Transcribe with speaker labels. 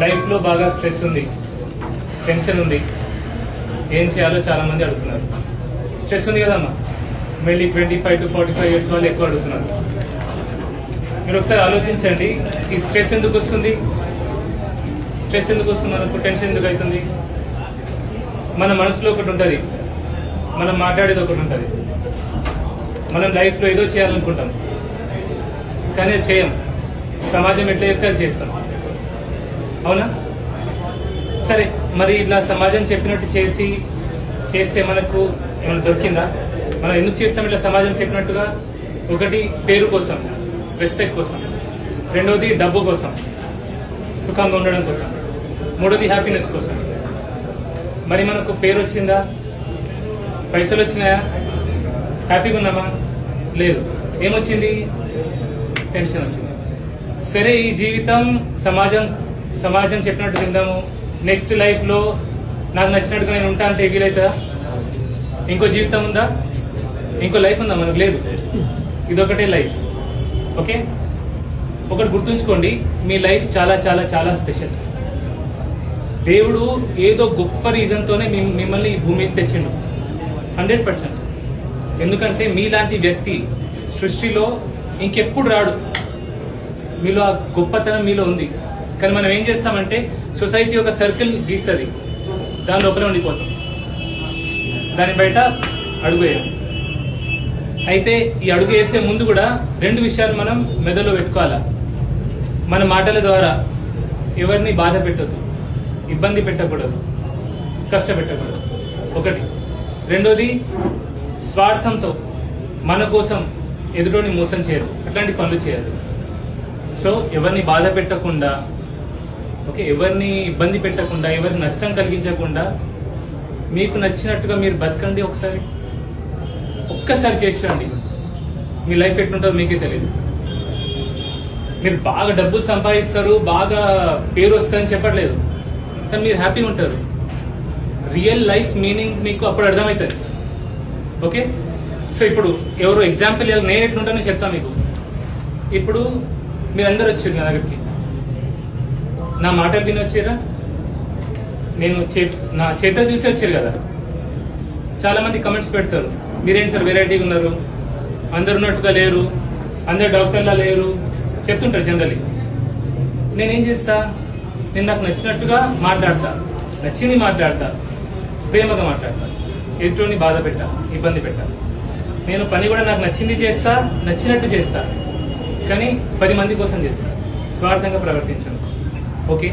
Speaker 1: Life లో బాగా stress ఉంది, టెన్షన్ ఉంది, ఏం చేయాలో చాలా మంది అడుగుతున్నారు. స్ట్రెస్ ఉంది కదమ్మా, మళ్ళీ 25 to 45 years వాళ్ళు ఎక్కువ అడుగుతున్నారు. మీరు ఒకసారి ఆలోచించండి, ఈ స్ట్రెస్ ఎందుకు వస్తుంది? స్ట్రెస్ ఎందుకు వస్తుంది మనకు? టెన్షన్ ఎందుకు అవుతుంది? మన మనసులో ఒకటి ఉంటుంది, మనం మాట్లాడేది ఒకటి ఉంటుంది. మనం లైఫ్లో ఏదో చేయాలనుకుంటాం, కానీ అది చేయం. సమాజం ఎట్లా చెప్తే అది చేస్తాం, అవునా? సరే, మరి ఇలా సమాజం చెప్పినట్టు చేస్తే మనకు ఏమైనా దొరికిందా? మనం ఎందుకు చేస్తాం ఇట్లా సమాజం చెప్పినట్టుగా? ఒకటి, పేరు కోసం, రెస్పెక్ట్ కోసం. రెండోది, డబ్బు కోసం, సుఖంగా ఉండడం కోసం. మూడోది, హ్యాపీనెస్ కోసం. మరి మనకు పేరు వచ్చిందా? పైసలు వచ్చినాయా? హ్యాపీగా ఉన్నామా? లేదు. ఏమొచ్చింది? టెన్షన్ వచ్చింది. సరే, ఈ జీవితం సమాజం చెప్పినట్టు తిందాము. నెక్స్ట్ లైఫ్ లో నాకు నచ్చినట్టుగా నేను ఉంటా అంటే వీలైతుందా? ఇంకో జీవితం ఉందా? ఇంకో లైఫ్ ఉందా? మనకు లేదు. ఇదొకటే లైఫ్. ఓకే, ఒకటి గుర్తుంచుకోండి, మీ లైఫ్ చాలా చాలా చాలా స్పెషల్. దేవుడు ఏదో గొప్ప రీజన్ తోనే మిమ్మల్ని ఈ భూమికి తెచ్చిండు, 100%. ఎందుకంటే మీలాంటి వ్యక్తి సృష్టిలో ఇంకెప్పుడు రాడు. మీలో ఆ గొప్పతనం మీలో ఉంది. కానీ మనం ఏం చేస్తామంటే, సొసైటీ ఒక సర్కిల్ గీస్తుంది, దాని లోపల ఉండిపోతాం, దాని బయట అడుగు వేయం. అయితే ఈ అడుగు వేసే ముందు కూడా 2 విషయాలు మనం మెదడులో పెట్టుకోవాలా. మన మాటల ద్వారా ఎవరిని బాధ పెట్టద్దు, ఇబ్బంది పెట్టకూడదు, కష్టపెట్టకూడదు. ఒకటి. రెండోది, స్వార్థంతో మన కోసం ఎదుటోని మోసం చేయదు, అట్లాంటి పనులు చేయదు. సో ఎవరిని బాధ పెట్టకుండా, ఓకే, ఎవరిని ఇబ్బంది పెట్టకుండా, ఎవరిని నష్టం కలిగించకుండా మీకు నచ్చినట్టుగా మీరు బతకండి. ఒక్కసారి చేసి చూడండి, మీ లైఫ్ ఎట్లుంటుందో మీకే తెలియదు. మీరు బాగా డబ్బులు సంపాదిస్తారు, బాగా పేరు వస్తుందని చెప్పట్లేదు, కానీ మీరు హ్యాపీగా ఉంటారు. రియల్ లైఫ్ మీనింగ్ మీకు అప్పుడు అర్థమవుతుంది. ఓకే, సో ఇప్పుడు ఎవరో ఎగ్జాంపుల్ నేను ఎట్లుంటానో చెప్తాను మీకు. ఇప్పుడు మీరందరూ వచ్చారు నా దగ్గరికి, నా మాటలు విని వచ్చారా? నేను నా చేతులు చూసి వచ్చారు కదా. చాలా మంది కమెంట్స్ పెడతారు, మీరేంటి సార్ వెరైటీగా ఉన్నారు, అందరు ఉన్నట్టుగా లేరు, అందరు డాక్టర్లా లేరు చెప్తుంటారు జనరల్లీ. నేనేం చేస్తా? నేను నాకు నచ్చినట్టుగా మాట్లాడతా, నచ్చింది మాట్లాడతా, ప్రేమగా మాట్లాడతా, ఎదుటిని బాధ పెట్టా, ఇబ్బంది పెట్టా. నేను పని కూడా నాకు నచ్చింది చేస్తా, నచ్చినట్టు చేస్తా, కానీ 10 మంది కోసం చేస్తా, స్వార్థంగా ప్రవర్తించను. ఓకే.